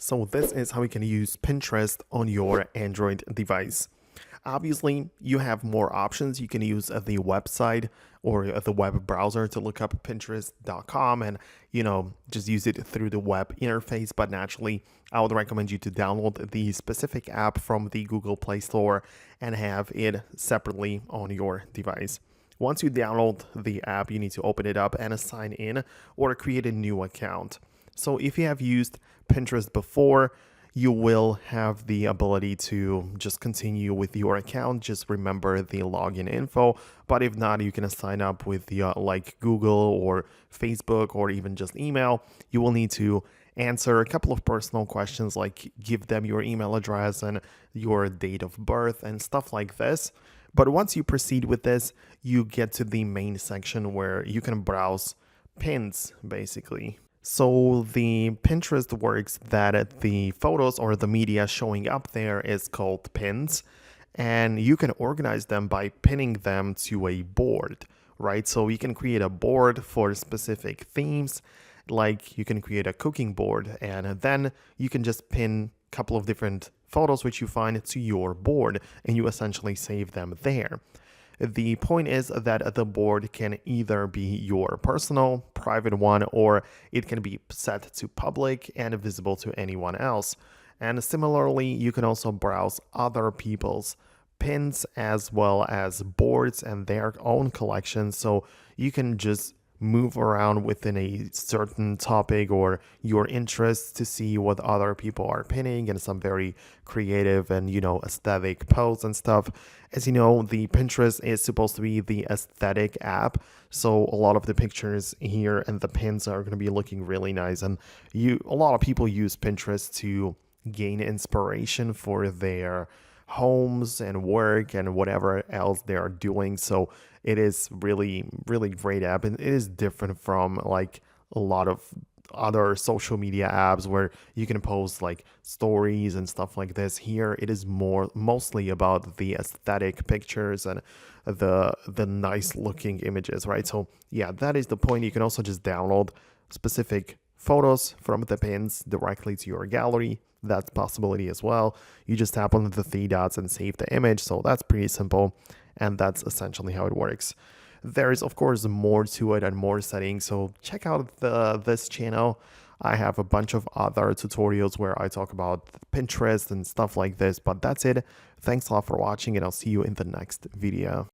So this is how you can use Pinterest on your Android device. Obviously, you have more options. You can use the website or the web browser to look up pinterest.com and, just use it through the web interface. But naturally, I would recommend you to download the specific app from the Google Play Store and have it separately on your device. Once you download the app, you need to open it up and sign in or create a new account. So if you have used Pinterest before, you will have the ability to just continue with your account. Just remember the login info. But if not, you can sign up with the like Google or Facebook or even just email. You will need to answer a couple of personal questions like give them your email address and your date of birth and stuff like this. But once you proceed with this, you get to the main section where you can browse pins, basically. So the Pinterest works that the photos or the media showing up there is called pins, and you can organize them by pinning them to a board, right? So you can create a board for specific themes, like you can create a cooking board, and then you can just pin a couple of different photos which you find to your board, and you essentially save them there. The point is that the board can either be your personal, private one, or it can be set to public and visible to anyone else. And similarly, you can also browse other people's pins as well as boards and their own collections. So you can just move around within a certain topic or your interests to see what other people are pinning and some very creative and aesthetic posts and stuff. As you know, the Pinterest is supposed to be the aesthetic app, so a lot of the pictures here and the pins are going to be looking really nice. And a lot of people use Pinterest to gain inspiration for their homes and work and whatever else they are doing. So it is really, really great app, and it is different from like a lot of other social media apps where you can post like stories and stuff like this. Here it is mostly about the aesthetic pictures and the nice looking images, right? So yeah, that is the point. You can also just download specific photos from the pins directly to your gallery. That's a possibility as well. You just tap on the three dots and save the image. So that's pretty simple. And that's essentially how it works. There is, of course, more to it and more settings. So check out this channel. I have a bunch of other tutorials where I talk about Pinterest and stuff like this. But that's it. Thanks a lot for watching, and I'll see you in the next video.